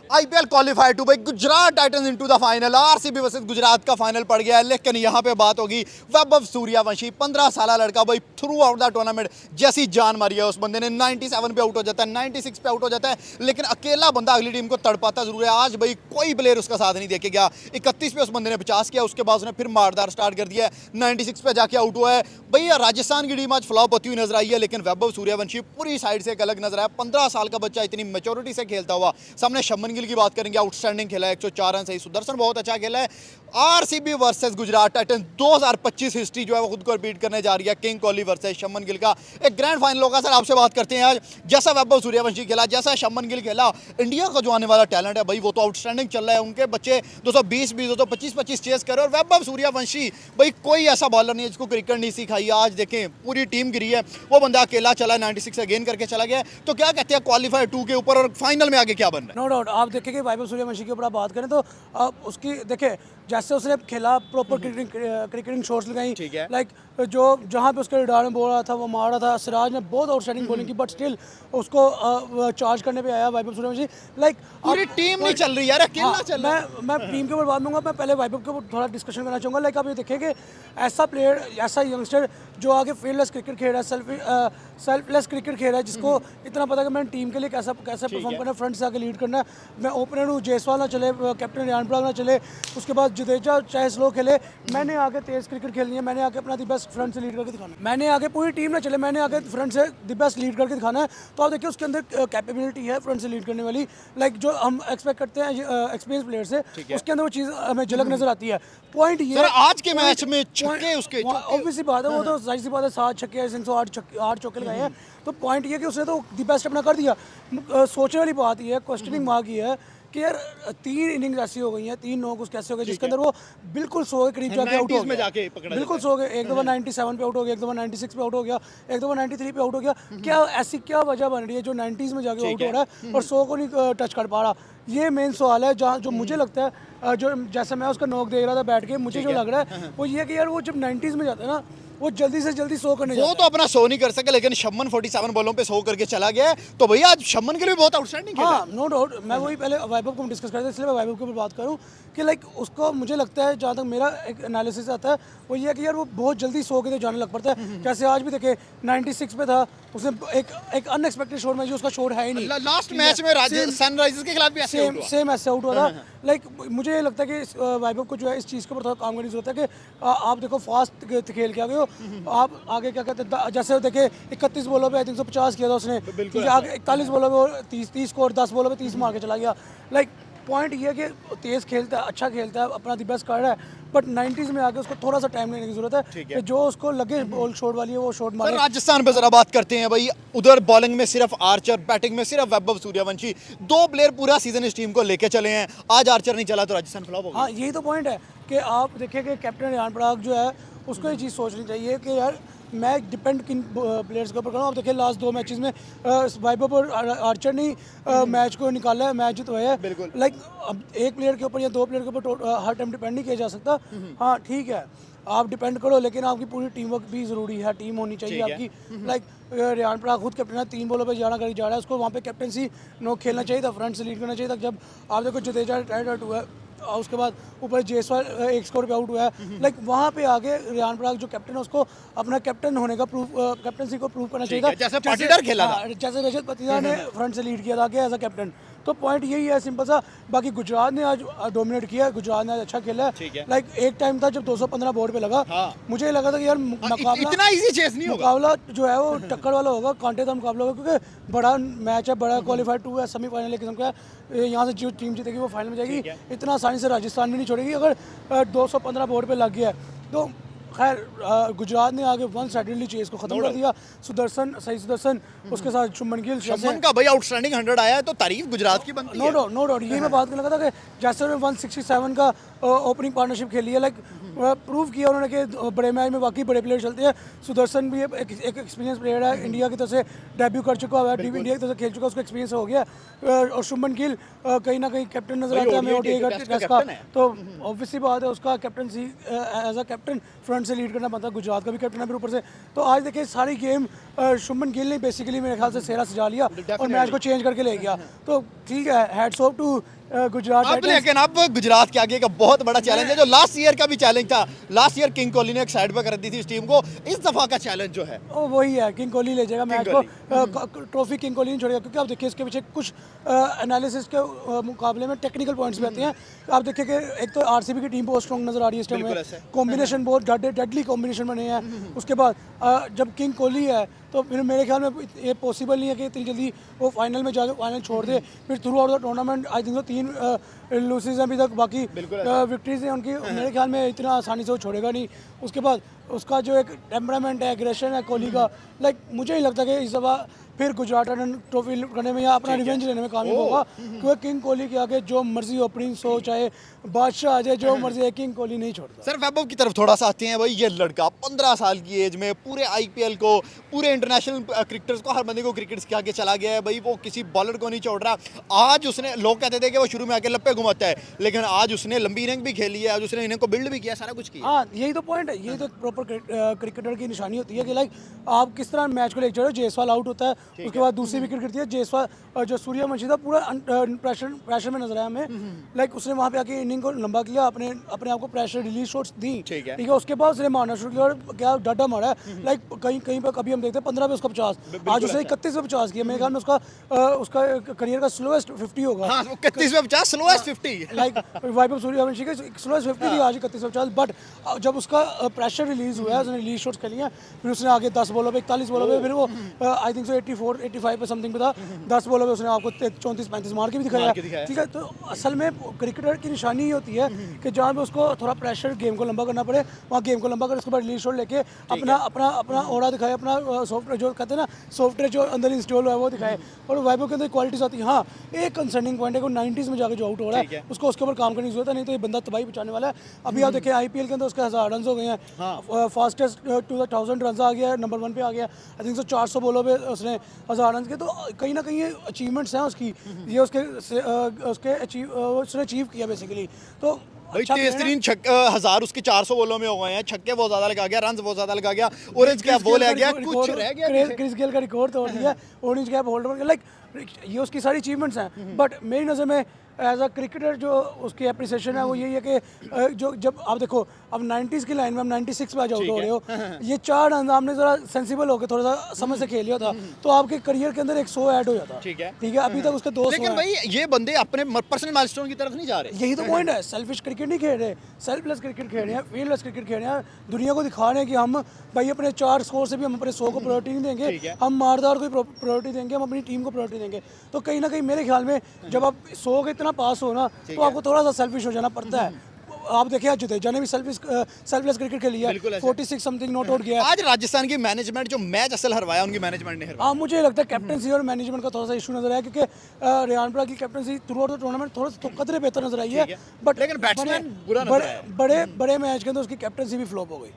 IPL qualifier two भाई Gujarat Titans into the final. RCB versus Gujarat का final पड़ गया है, लेकिन यहाँ पे बात होगी वैभव सूर्यवंशी 15 साल लड़का भाई थ्रू आउट द टूर्नामेंट जैसी जान मारी है उस बंदे ने। 97 पे आउट हो जाता है, 96 पे आउट हो जाता है, लेकिन अकेला बंदा अगली टीम को तड़पाता जरूर है। आज भाई कोई प्लेयर उसका साथ नहीं देके गया। 31 पे उस बंदे ने 50 किया, उसके बाद उसने फिर मारदार स्टार्ट कर दिया है। 96 पे जाके आउट हुआ है। भैया राजस्थान की टीम आज फ्लॉप होती हुई नजर आई है, लेकिन वैभव सूर्यवंशी पूरी साइड से एक अलग नजर आया। 15 साल का बच्चा इतनी मेच्योरिटी से खेलता हुआ। सामने शमन गिल की बात करेंगे, आउटस्टैंडिंग खेला है, 104 रन सही। सुदर्शन बहुत अच्छा खेला है। RCB versus Gujarat Titans 2025 history जो है वो खुद को रिपीट करने जा रही है। किंग कोहली वर्सेस शमन गिल का एक ग्रैंड फाइनल होगा। सर आपसे बात करते हैं आज, जैसा वैभव सूर्यवंशी खेला, जैसा शमन गिल खेला, इंडिया का जो आने वाला टैलेंट है भाई वो तो आउटस्टैंडिंग चल रहा है। उनके बच्चे 220 225 चेस कर रहे हैं, और वैभव सूर्यवंशी भाई कोई ऐसा बॉलर नहीं है जिसको क्रिकेट नहीं सिखाई। आज देखें पूरी टीम गिरी है, वो बंदा अकेला चला, 96 अगेन करके चला गया। तो क्या कहते हैं क्वालिफायर 2 के ऊपर और फाइनल में आगे क्या बन रहा है? नो डाउट आप देखेंगे वैभव सूर्यवंशी के ऊपर आप बात करें तो आप उसकी देखें जैसे उसने खेला, प्रॉपर क्रिकेटिंग शॉट्स लगाई, ठीक है। लाइक जो जहाँ पे उसके रिडार में बोल रहा था वो मार रहा था। सिराज ने बहुत आउटस्टैंडिंग बॉलिंग की, बट स्टिल उसको चार्ज करने पे आया वैभव सूर्यवंशी। लाइक पूरी टीम नहीं चल रही यार, अकेला चल रहा है। मैं टीम के ऊपर बात दूंगा, मैं पहले वैभव के ऊपर थोड़ा डिस्कशन करना चाहूँगा। लाइक आप ये देखेंगे ऐसा प्लेयर, ऐसा यंगस्टर जो आगे फील्डलेस क्रिकेट खेल रहा है, सेल्फलेस क्रिकेट खेल रहा है, जिसको इतना पता है कि मैंने टीम के लिए कैसे परफॉर्म करना है, फ्रंट से आगे लीड करना है। मैं ओपनर हूँ, जायसवाल ना चले, कैप्टन रियान पराग ना चले, उसके बाद जडेजा चाहे स्लो खेले, मैंने आगे तेज क्रिकेट खेलनी है, मैंने आगे अपना दी बेस्ट फ्रंट से लीड करके दिखाना है। मैंने आगे पूरी टीम ना चले, मैंने आगे फ्रंट से दी बेस्ट लीड करके दिखाना है। तो आप देखिए उसके अंदर कैपेबिलिटी है फ्रंट से लीड करने वाली, लाइक जो हम एक्सपेक्ट करते हैं एक्सपीरियंस प्लेयर से, उसके अंदर वो चीज़ हमें झलक नजर आती है। पॉइंट ये आज के मैच में छक्के उसके ऑब्वियसली बात है, वो तो जाहिर सी बात है, 7 छक्के 8 चौके लगाए हैं। तो पॉइंट ये कि उसने तो दी बेस्ट अपना कर दिया। सोचने वाली बात ये है, क्वेश्चनिंग मार्क ये है कि यार 3 इनिंग्स ऐसी हो गई हैं, 3 नॉक उस कैसे हो गए जिसके अंदर वो बिल्कुल 100 के करीब जाके आउट हो गया, बिल्कुल 100 के। एक दफ़ा 97 पे आउट हो गया, एक दफ़ा 96 पे आउट हो गया, एक दफ़ा 93 पे आउट हो गया। क्या ऐसी क्या वजह बन रही है जो 90s में जाके आउट हो रहा है और 100 को नहीं टच कर पा रहा? ये मेन सवाल है, जहाँ जो मुझे लगता है, जो जैसे मैं उसका नॉक देख रहा था बैठ के, मुझे जो लग रहा है वो ये कि यार वो जब 90s में जाता है ना, वो जल्दी से जल्दी 100 करने वो तो अपना 100 नहीं कर सके, लेकिन शमन 47 बॉलों पे 100 करके चला गया। तो भैया आज शमन के लिए बहुत आउटस्टैंडिंग खेला। हाँ नो डाउट, मैं वही पहले वैभव को डिस्कस करते, इसलिए मैं वैभव के ऊपर बात करूँ कि लाइक उसको मुझे लगता है, जहाँ तक मेरा एक एनालिसिस आता है वो ये है कि यार वो बहुत जल्दी 100 के लिए जाने लग पड़ता है। जैसे आज भी देखे 96 पे था, उसने एक अनएक्सपेक्टेड शॉट में, जो उसका शॉट है ही नहीं। लास्ट मैच में सनराइजर्स के खिलाफ भी ऐसे आउट हुआ। सेम ऐसे आउट हुआ था। लाइक मुझे ये लगता है कि वैभव को जो है इस चीज़ के ऊपर थोड़ा काम करने की जरूरत है कि आप देखो फास्ट खेल के आ गए हो, आप आगे क्या कहते हैं, जैसे देखे 31 बॉलों पे आई थिंक 150 किया था उसने, आगे 41 बॉलों पे 30 को, और 10 बॉलों पे 30 मार के चला गया। लाइक पॉइंट ये है कि तेज़ खेलता है, अच्छा खेलता है, अपना दी बेस्ट कर रहा है, बट 90s में आके उसको थोड़ा सा टाइम लेने की जरूरत है कि जो उसको लगे बॉल शॉट वाली है वो शॉट मारे। राजस्थान पे जरा बात करते हैं भाई। उधर बॉलिंग में सिर्फ आर्चर, बैटिंग में सिर्फ वैभव सूर्यवंशी, 2 प्लेयर पूरा सीजन इस टीम को लेके चले हैं। आज आर्चर नहीं चला तो राजस्थान फ्लॉप हो गया। हाँ यही तो पॉइंट है कि आप देखिए कि कैप्टन रियान पराग जो है उसको ये चीज़ सोचनी चाहिए कि यार मैं डिपेंड किन प्लेयर्स के ऊपर करूँ। आप देखिए लास्ट 2 मैचेस में वैभव और आर्चर ने मैच को निकाला है, मैच जितवाया है। लाइक अब एक प्लेयर के ऊपर या 2 प्लेयर के ऊपर हर टाइम डिपेंड नहीं किया जा सकता। हाँ ठीक है, आप डिपेंड करो, लेकिन आपकी पूरी टीम वर्क भी ज़रूरी है, टीम होनी चाहिए आपकी। लाइक रियान पराग खुद कैप्टन है, 3 बॉलों पे 11 कर जा रहा है, उसको वहाँ पे कैप्टनसी नॉक खेलना चाहिए था, फ्रंट से लीड करना चाहिए था। जब आप देखो जडेजा रिटायर्ड हुआ है, उसके बाद ऊपर जायसवाल 1 स्कोर पे आउट हुआ है, लाइक वहाँ पे आगे रियान पराग जो कैप्टन है उसको अपना कैप्टन होने का कैप्टनसी को प्रूव करना चाहिए था, जैसे पाटीदार खेला था, जैसे रजत पाटीदार ने फ्रंट से लीड किया था एज अ कैप्टन। तो पॉइंट यही है सिंपल सा। बाकी गुजरात ने आज डोमिनेट किया, गुजरात ने आज अच्छा खेला है। लाइक एक टाइम था जब 215 बोर्ड पे लगा, मुझे लगा था कि यार मुकाबला इतना इजी चेस नहीं होगा, मुकाबला जो है वो टक्कर वाला होगा, कांटे का मुकाबला होगा, क्योंकि बड़ा मैच है, बड़ा क्वालिफायर 2 है, सेमीफाइनल किस्म का है। यहाँ से जो टीम जीतेगी वो फाइनल में जाएगी, इतना आसानी से राजस्थान भी नहीं छोड़ेगी अगर 215 बोर्ड पे लग गया। तो खैर गुजरात ने आगे वन साइडेडली चेस को खत्म कर दिया। सुदर्शन उसके साथ शुभमन गिल, शमन का भाई आउटस्टैंडिंग 100 आया है, तो तारीफ गुजरात की बनती है। नो डाउट यही मैं बात करने लगा था कि जैसे उन्होंने 167 का ओपनिंग पार्टनरशिप खेली है, लाइक प्रूव किया उन्होंने कि बड़े मैच में बाकी बड़े प्लेयर चलते हैं। सुदर्शन भी एक एक्सपीरियंस प्लेयर है, इंडिया की तरफ से डेब्यू कर चुका है, टीम इंडिया की तरफ से खेल चुका है, उसको एक्सपीरियंस हो गया। और शुभमन गिल कहीं ना कहीं कैप्टन नजर आता है हमें ओडीआई का टेस्ट का, तो ऑब्वियसली बात है उसका captaincy as a captain front से लीड करना बनता है। गुजरात का भी कैप्टन है फिर ऊपर से। तो आज देखिए सारी गेम शुभमन गिल ने बेसिकली मेरे ख्याल से सेहरा सजा लिया और मैच को चेंज करके ले गया। तो ठीक है, हैट्स ऑफ टू गुजरात अब टाइटंस। लेकिन अब गुजरात के आगे का बहुत बड़ा चैलेंज है, जो लास्ट ईयर का भी चैलेंज था। लास्ट ईयर किंग कोहली ने एक साइड पे कर दी थी इस टीम को, इस दफा का चैलेंज जो है ओ वही है, किंग कोहली ले जाएगा मैच को। कोहली। ट्रॉफी किंग कोहली नहीं छोड़ेगा, क्योंकि आप देखिए इसके पीछे कुछ एनालिसिस के मुकाबले में टेक्निकल पॉइंट्स भी आते हैं। आप देखिए कि एक तो आरसीबी की टीम बहुत स्ट्रॉन्ग नजर आ रही है इस टाइम बिल्कुल में, ऐसा है। कॉम्बिनेशन बहुत डेडली कॉम्बिनेशन बने हैं। उसके बाद जब किंग कोहली है तो फिर मेरे ख्याल में ये पॉसिबल नहीं है कि इतनी जल्दी वो फाइनल में जाकर फाइनल छोड़ दे। फिर through out the tournament I think 3 loses हैं अभी तक, बाकी विक्ट्रीज हैं उनकी। मेरे ख्याल में इतना आसानी से वो छोड़ेगा नहीं। उसके बाद उसका जो एक टेम्परामेंट है, एग्रेशन है कोहली का, लाइक मुझे नहीं लगता कि इस दफ़ा फिर गुजरात टाइटन ट्रॉफी करने में या अपना रिवेंज लेने में कामयाब होगा, क्योंकि किंग कोहली के आगे जो मर्जी ओपनिंग हो, चाहे बादशाह आ जाए, जो मर्जी है, किंग कोहली नहीं छोड़ता। सर वैभव की तरफ थोड़ा सा आते हैं। भाई ये लड़का 15 साल की एज में पूरे आईपीएल को, पूरे इंटरनेशनल क्रिकेटर्स को, हर बंदे को क्रिकेट्स के आगे चला गया है। भाई वो किसी बॉलर को नहीं छोड़ रहा। आज उसने, लोग कहते थे कि वो शुरू में आके लप्पे घुमाता है, लेकिन आज उसने लंबी इनिंग भी खेली है, आज उसने इनिंग को बिल्ड भी किया, सारा कुछ किया। हाँ, यही तो पॉइंट है, यही तो प्रॉपर क्रिकेटर की निशानी होती है कि लाइक आप किस तरह मैच को लेकर चलो। जायसवाल आउट होता है, उसके बाद दूसरी विकेट गिरती है। जायसवाल जो सूर्यवंशी था पूरा प्रेशर में नजर आया हमें। लाइक उसने वहाँ पे आके इनिंग को लंबा किया, अपने अपने आप को प्रेशर रिलीज शॉट्स दी, ठीक है। उसके बाद उसने मारना शुरू किया और क्या डाटा मारा है। लाइक कहीं कहीं पर कभी हम देखते हैं 15 पे उसका 50, आज उसने 31 पे 50 किया। मेरे ख्याल में उसका करियर का स्लोएस्ट 50 होगा। हाँ 31 में 50, स्लोएस्ट 50। लाइक वैभव सूर्यवंशी के स्लोएस्ट 50 थी, आज 31 पे 50। बट जब उसका प्रेशर रिलीज हुआ है, उसने रिलीज शॉट्स खेली हैं, फिर उसने आगे 10 बॉलों पे 41 बॉलों पे, फिर वो आई थिंक सो 84-85 पे समथिंग पे था। 10 बॉलों पे उसने आपको 34-35 मार के भी दिखाया। ठीक है, तो असल में क्रिकेटर की निशानी ही होती है कि जहाँ पे उसको थोड़ा प्रेशर गेम को लंबा करना पड़े, वहाँ गेम को लंबा कर, उसके बाद रिलीज शॉट लेके अपना अपना अपना ओरा दिखाए, अपना सॉफ्टवेयर जो कहते हैं ना, सॉफ्टवेयर जो अंदर इंस्टॉल हुआ है वो दिखाए। और वैभव के अंदर क्वालिटीज आती है। हाँ, एक कंसर्निंग पॉइंट है कि 90s में जाकर जो आउट हो रहा है उसको उसके ऊपर काम करने की जरूरत है, नहीं तो ये बंदा तबाही बचाने वाला है। अभी आप देखें आईपीएल के अंदर उसके 1000 रन हो गए हैं, फास्टेस्ट टू द 1000 रन आ गया है, नंबर 1 पे आ गया। आई थिंक सो 400 बॉलों पे उसने 1000 रन के, तो कहीं ना कहीं ये अचीवमेंट्स हैं उसकी, ये उसने अचीव किया बेसिकली। तो भाई अच्छा player है। 1000 उसके 400 बॉलों में हो गए हैं, छक्के बहुत ज्यादा लगा गया, रन बहुत ज्यादा लगा गया, ऑरेंज कैप वो ले गया, कुछ रह गया। क्रिस गेल का रिकॉर्ड तोड़ दिया, ऑरेंज कैप होल्डर। लाइक ये उसकी सारी अचीवमेंट्स हैं। बट मेरी नज़र में एज अ क्रिकेटर जो उसकी अप्रिसिएशन है वो यही है कि जो जब आप देखो अब 90s की लाइन में हम 96 पे आज आउट हो रहे हो, ये 4 रन आपने जरा सेंसिबल होकर थोड़ा सा समझ से खेल लिया था तो आपके करियर के अंदर 100 ऐड हो जाता। ठीक है। अभी तक उसके 200 लेकिन भाई ये बंदे अपने पर्सनल माइलस्टोन की तरफ नहीं जा रहे। यही तो पॉइंट है, सेल्फिश क्रिकेट नहीं खेल रहे, सेल्फलेस क्रिकेट खेल रहे हैं, फील्डलेस क्रिकेट खेल रहे हैं। दुनिया को दिखा रहे हैं कि हम भाई अपने 4 स्कोर से भी हम अपने 100 को प्रायोरिटी नहीं देंगे, हम मारदार को प्रायोरिटी देंगे, हम अपनी टीम को प्रायोरिटी देंगे। तो कहीं ना कहीं मेरे ख्याल में जब आप 100 के इतना पास हो ना, तो आपको थोड़ा सा सेल्फिश हो जाना पड़ता है। आप देखिए आज जडेजा ने भी सेल्फलेस क्रिकेट खेली है, 46 समथिंग नॉट आउट गया। आज राजस्थान की मैनेजमेंट जो मैच असल हरवाया, उनकी मैनेजमेंट ने हरवाया। हाँ, मुझे लगता है कैप्टनसी और मैनेजमेंट का थोड़ा सा इशू नजर आया, क्योंकि रेहान पराग की captaincy through out the tournament थोड़ा सा कदरे बेहतर नजर आई है, बट लेकिन बैट्समैन बुरा नजर आया। बड़े मैच के अंदर उसकी कैप्टनसी भी फ्लॉप हो गई।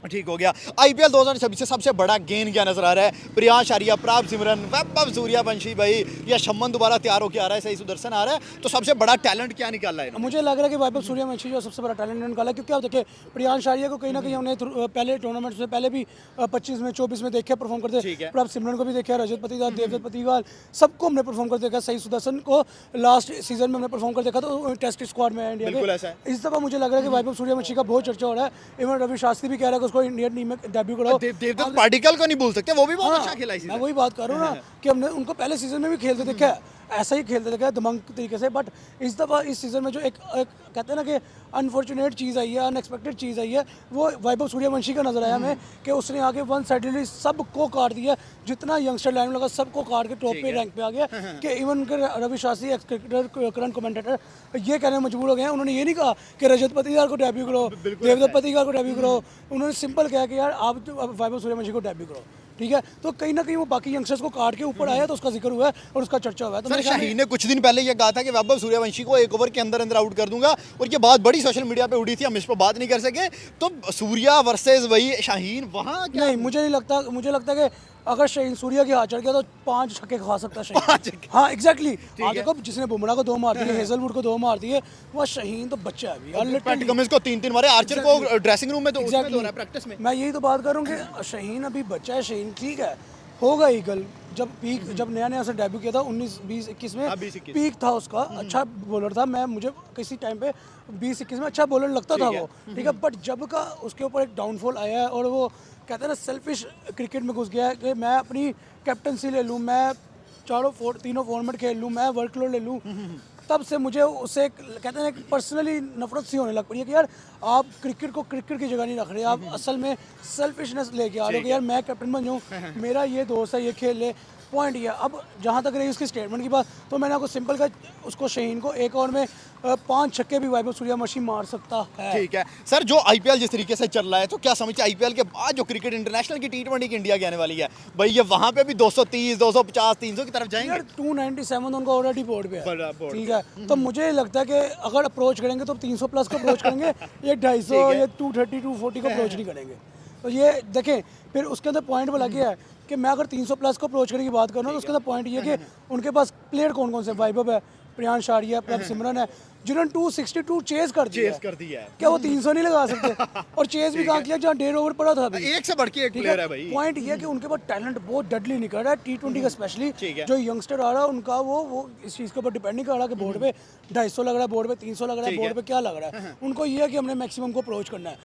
ठीक हो गया। आईपीएल 2026 से सबसे बड़ा गेन क्या नजर आ रहा है? प्रियांश आर्या, प्राप सिमरन, वैभव सूर्यवंशी भाई, या शम्मन दोबारा तैयार होकर आ रहा है, सही सुदर्शन आ रहा है, तो सबसे बड़ा टैलेंट क्या निकाला है? मुझे लग रहा है कि वैभव सूर्यवंशी जो सबसे बड़ा टैलेंट निकाला है, क्योंकि आप देखिए प्रियांश आर्या को कहीं ना कहीं हमने पहले टूर्नामेंट से पहले भी 25 में 24 में देखे परफॉर्म करते, प्राप सिमरन को भी देखा, रजत पटीदार, देवदत्त पटीवाल, सबको हमने परफॉर्म कर देखा। सही सुदर्शन को लास्ट सीजन में हमने परफॉर्म कर देखा, तो टेस्ट स्क्वाड में इंडिया के। इस दफा मुझे लग रहा है कि वैभव सूर्यवंशी का बहुत चर्चा हो रहा है। इवन रवि शास्त्री भी कह रहा है कि उसको इंडियन टीम में डेब्यू करो। देवदत्त पाटिकल को नहीं भूल सकते, वो भी बहुत अच्छा खेला। मैं वही बात कर रहा हूँ ना कि हमने उनको पहले सीजन में भी खेलते देखा है, ऐसा ही खेलते देखा है दमंग तरीके से। बट इस दफ़ा इस सीज़न में जो एक कहते हैं ना कि अनफॉर्चुनेट चीज़ आई है, अनएक्सपेक्टेड चीज़ आई है, वो वैभव सूर्यवंशी का नजर आया हमें कि उसने आगे वन साइडली सबको काट दिया, जितना यंगस्टर लाइन लगा सबको काट के टॉप पे रैंक पे आ गया। कि even Ravi Shastri ex cricketer, current commentator, ये कहने मजबूर हो गए हैं। उन्होंने ये नहीं कहा कि रजत पटीदार को डेब्यू करो, देवदत्त पटीदार को डेब्यू करो, उन्होंने सिंपल कहा कि यार आप वैभव सूर्यवंशी को डेब्यू करो। ठीक है, तो कहीं ना कहीं वो बाकी यंगस्टर्स को काट के ऊपर आया, तो उसका जिक्र हुआ है और उसका चर्चा हुआ है। तो शाहीन ने कुछ दिन पहले ये कहा था कि वैभव सूर्यवंशी को 1 ओवर के अंदर अंदर आउट कर दूंगा, और ये बात बड़ी सोशल मीडिया पे उड़ी थी, हम इस पर बात नहीं कर सके। तो सूर्या वर्सेस वही शाहीन, वहाँ नहीं, मुझे नहीं लगता, मुझे लगता है कि अगर शाहीन सूर्या के हाथ चढ़ गया तो 5 छक्के खा सकता है शाहीन। हाँ एग्जैक्टली, देखो जिसने बुमराह को 2 मार दिए, हेजलवुड को 2 मार दिए, वो शाहीन तो बच्चा है अभी। पैट कमिंस को 3-3 मारे, आर्चर को ड्रेसिंग रूम में तो उसमें तो रहा है, प्रैक्टिस में। मैं यही तो बात कर रहा हूँ कि शाहीन अभी बच्चा है, शाहीन ठीक है, होगा ईगल। जब नया नया से डेब्यू किया था 19-20-21 में, हाँ, 20-21 पीक था उसका, अच्छा बॉलर था। मुझे किसी टाइम पे 20-21 में अच्छा बॉलर लगता था वो, ठीक है। बट जब का उसके ऊपर एक डाउनफॉल आया है और वो कहते हैं ना सेल्फिश क्रिकेट में घुस गया है कि मैं अपनी कैप्टनसी ले लूँ, मैं तीनों फॉर्मेट खेल लूँ, मैं वर्कलोड ले लूँ, तब से मुझे उससे कहते हैं पर्सनली नफरत सी होने लग पड़ी है कि यार आप क्रिकेट को क्रिकेट की जगह नहीं रख रहे, आप असल में सेल्फिशनेस लेके आ रहे हो कि यार मैं कैप्टन बन जाऊँ, मेरा ये दोस्त है ये खेल ले। पॉइंट ये अब जहाँ तक रही उसकी स्टेटमेंट की बात, तो मैंने आपको सिंपल कहा उसको शाहीन को एक ओवर में 5 छक्के भी वैभव सूर्यवंशी मार सकता है। ठीक है सर, जो आईपीएल जिस तरीके से चल रहा है तो क्या समझते हैं आईपीएल के बाद जो क्रिकेट इंटरनेशनल की टी20 की इंडिया की आने वाली है भाई, ये वहां पे भी 230 250 300 की तरफ जाएंगे? यार 297 उनका ऑलरेडी बोर्ड पे है, बोर्ड ठीक है। तो मुझे लगता है कि अगर अप्रोच करेंगे तो 300 प्लस को अप्रोच करेंगे, ये 250 ये 230 240 को अप्रोच नहीं करेंगे। तो ये देखें, फिर उसके अंदर पॉइंट वाला क्या है कि मैं अगर 300 प्लस को अप्रोच करने की बात करूँ तो उसके अंदर पॉइंट ये कि उनके पास प्लेयर कौन कौन से, वैभव है, प्रियांश आर्या, प्रभ सिमरन है, जिन्होंने 262 चेज कर दिया है। क्या वो 300 नहीं लगा सकते? और चेज भी कहाँ किया जहाँ 1.5 ओवर पड़ा था अभी। एक से बढ़ के एक प्लेयर है भाई। पॉइंट ये है कि उनके पास टैलेंट बहुत डडली निकल रहा है टी20 का, स्पेशली जो यंगस्टर आ रहा है उनका वो इस चीज़ के ऊपर डिपेंड नहीं कर रहा कि बोर्ड पे 250 लग रहा है, बोर्ड पे 300 लग रहा है, बोर्ड पे क्या लग रहा है। उनको ये है कि हमने मैक्सिमम को अप्रोच करना है।